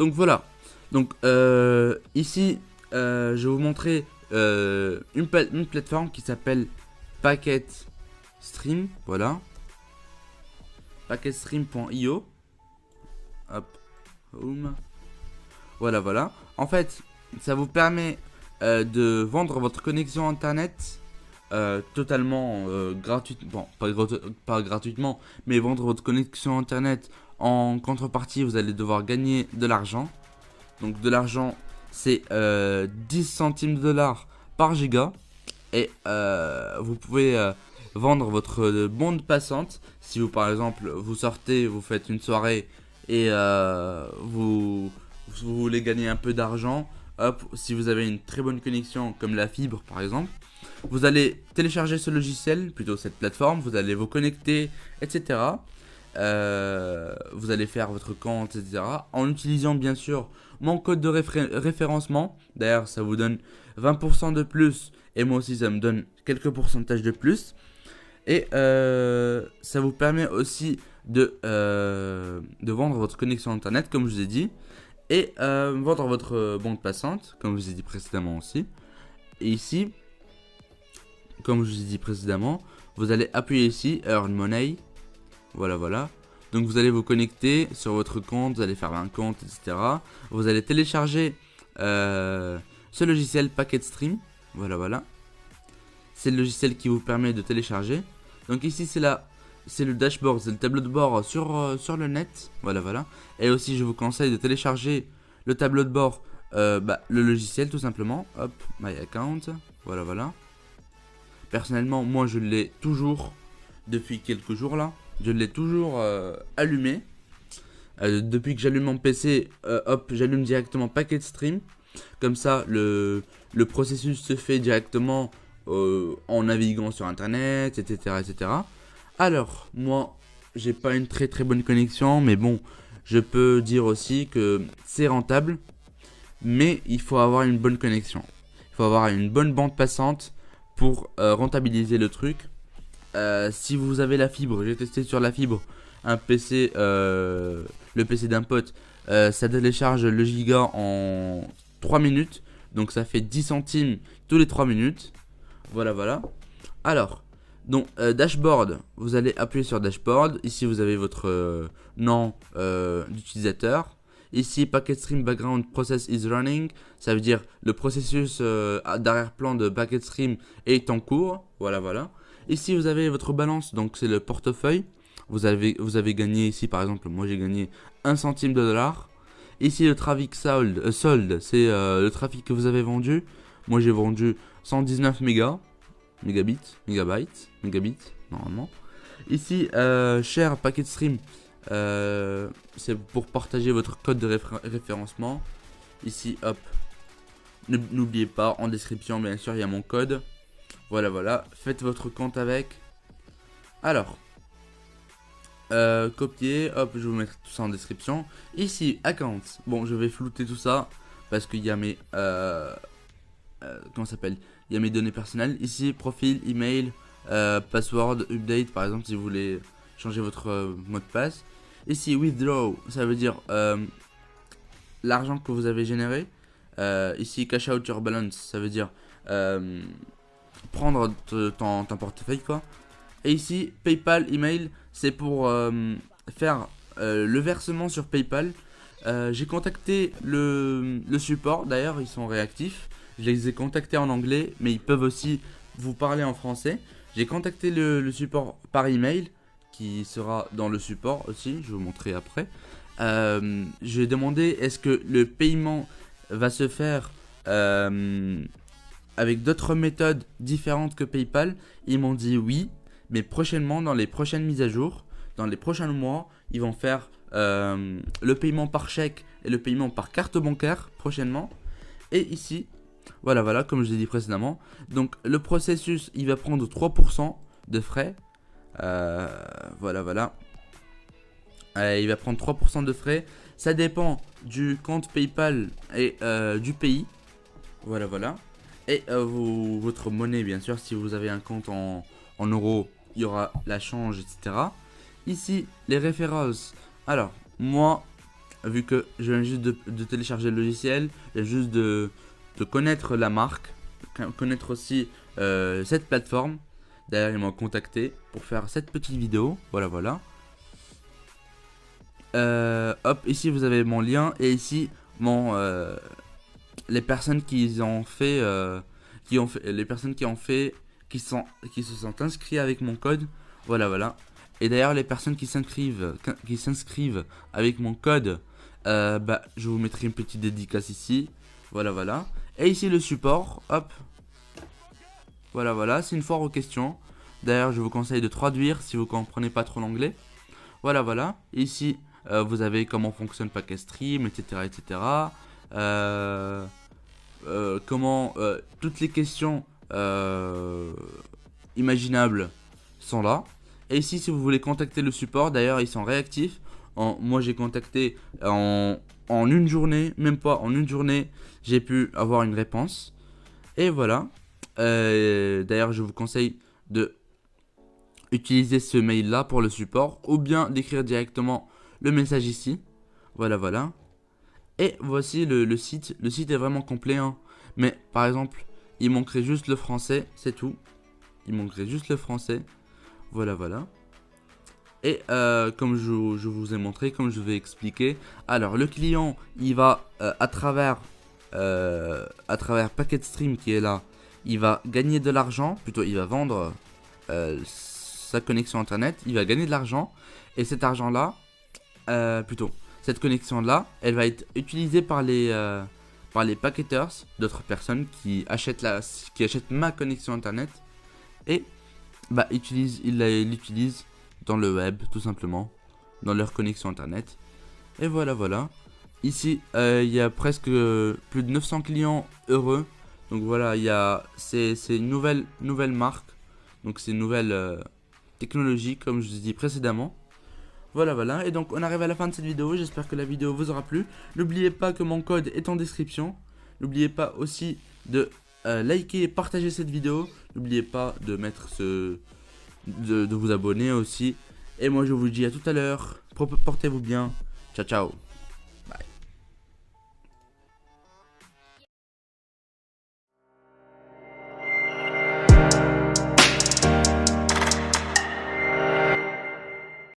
Donc voilà. Donc ici, je vais vous montrer une plateforme qui s'appelle Packet Stream. Voilà. Packetstream.io. Hop. Home. Voilà, voilà. En fait, ça vous permet de vendre votre connexion internet totalement gratuite. Bon, pas gratuitement, mais vendre votre connexion internet en contrepartie, vous allez devoir gagner de l'argent. Donc de l'argent, c'est 10 centimes de dollars par giga. Et vous pouvez vendre votre bande passante. Si vous, par exemple, vous sortez, vous faites une soirée et vous voulez gagner un peu d'argent, hop, si vous avez une très bonne connexion comme la fibre par exemple, vous allez télécharger ce logiciel, plutôt cette plateforme, vous allez vous connecter, etc. Vous allez faire votre compte, etc. En utilisant bien sûr mon code de référencement. D'ailleurs, ça vous donne 20% de plus. Et moi aussi, ça me donne quelques pourcentages de plus. Et ça vous permet aussi de vendre votre connexion internet, comme je vous ai dit. Et vendre votre bande passante, comme je vous ai dit précédemment aussi. Et ici, comme je vous ai dit précédemment, vous allez appuyer ici, Earn Money. Voilà, voilà. Donc vous allez vous connecter sur votre compte, vous allez faire un compte, etc. Vous allez télécharger ce logiciel Packet Stream. Voilà, voilà. C'est le logiciel qui vous permet de télécharger. Donc ici c'est le dashboard, c'est le tableau de bord sur le net. Voilà, voilà. Et aussi je vous conseille de télécharger le tableau de bord, le logiciel tout simplement. Hop, My Account. Voilà, voilà. Personnellement, moi je l'ai toujours depuis quelques jours là. Je l'ai toujours allumé. Depuis que j'allume mon PC, hop, j'allume directement Packet Stream. Comme ça, le processus se fait directement en naviguant sur internet, etc., etc. Alors, moi, j'ai pas une très très bonne connexion, mais bon, je peux dire aussi que c'est rentable, mais il faut avoir une bonne connexion. Il faut avoir une bonne bande passante pour rentabiliser le truc. Si vous avez la fibre, j'ai testé sur la fibre un PC, le PC d'un pote, ça télécharge le giga en 3 minutes, donc ça fait 10 centimes tous les 3 minutes. Voilà, voilà. Alors, donc dashboard, vous allez appuyer sur dashboard. Ici vous avez votre nom d'utilisateur. Ici Packet Stream Background Process is running, ça veut dire le processus d'arrière-plan de Packet Stream est en cours. Voilà, voilà. Ici vous avez votre balance, donc c'est le portefeuille. Vous avez gagné ici par exemple, moi j'ai gagné 1 centime de dollar. Ici le trafic solde, c'est le trafic que vous avez vendu. Moi j'ai vendu 119 mégabits normalement. Ici share Packet Stream, c'est pour partager votre code de référencement. Ici hop, n'oubliez pas en description bien sûr il y a mon code. Voilà, voilà, faites votre compte avec. Alors, copier, hop, je vais vous mettre tout ça en description. Ici, account. Bon, je vais flouter tout ça parce qu'il y a mes, comment ça s'appelle? Il y a mes données personnelles. Ici, profil, email, password, update, par exemple, si vous voulez changer votre mot de passe. Ici, withdraw, ça veut dire l'argent que vous avez généré. Ici, cash out your balance, ça veut dire prendre ton portefeuille quoi. Et ici PayPal email, c'est pour faire le versement sur PayPal. J'ai contacté le support, d'ailleurs ils sont réactifs. Je les ai contactés en anglais, mais ils peuvent aussi vous parler en français. J'ai contacté le support par email, qui sera dans le support aussi, je vais vous montrer après. J'ai demandé est-ce que le paiement va se faire avec d'autres méthodes différentes que PayPal. Ils m'ont dit oui, mais prochainement, dans les prochaines mises à jour, dans les prochains mois, ils vont faire le paiement par chèque et le paiement par carte bancaire prochainement. Et ici, voilà, voilà, comme je l'ai dit précédemment. Donc le processus, il va prendre 3% de frais. Voilà, voilà. Il va prendre 3% de frais. Ça dépend du compte PayPal et du pays. Voilà, voilà. Et votre monnaie, bien sûr, si vous avez un compte en euros, il y aura la change, etc. Ici, les références. Alors, moi, vu que je viens juste de télécharger le logiciel, et juste de connaître la marque, connaître aussi cette plateforme. D'ailleurs, ils m'ont contacté pour faire cette petite vidéo. Voilà, voilà. Hop, ici vous avez mon lien et ici mon les personnes qui ont fait, les personnes qui se sont inscrits avec mon code. Voilà, voilà. Et d'ailleurs, les personnes qui s'inscrivent avec mon code, bah, je vous mettrai une petite dédicace ici. Voilà, voilà. Et ici le support, hop. Voilà, voilà, c'est une foire aux questions. D'ailleurs, je vous conseille de traduire si vous comprenez pas trop l'anglais. Voilà, voilà. Ici, vous avez comment fonctionne Packet Stream, etc., etc. Comment toutes les questions imaginables sont là. Et ici, si vous voulez contacter le support, d'ailleurs, ils sont réactifs. Moi, j'ai contacté en une journée, même pas en une journée, j'ai pu avoir une réponse. Et voilà. D'ailleurs, je vous conseille de utiliser ce mail là pour le support ou bien d'écrire directement le message ici. Voilà, voilà. Et voici le site. Le site est vraiment complet, hein. Mais par exemple, il manquerait juste le français, c'est tout. Il manquerait juste le français. Voilà, voilà. Et comme je vous ai montré, comme je vais expliquer, alors le client, il va à travers Packet Stream qui est là, il va gagner de l'argent, plutôt il va vendre sa connexion internet, il va gagner de l'argent, et cet argent là, cette connexion là, elle va être utilisée par les packeters, d'autres personnes qui achètent ma connexion internet, et bah ils l'utilisent dans le web tout simplement, dans leur connexion internet. Et voilà, voilà. Ici il y a presque plus de 900 clients heureux. Donc voilà, c'est une nouvelle marque. Donc c'est une nouvelle technologie comme je vous ai dit précédemment. Voilà, voilà. Et donc on arrive à la fin de cette vidéo. J'espère que la vidéo vous aura plu. N'oubliez pas que mon code est en description. N'oubliez pas aussi de liker et partager cette vidéo. N'oubliez pas de mettre de vous abonner aussi. Et moi je vous dis à tout à l'heure. Portez-vous bien. Ciao, ciao.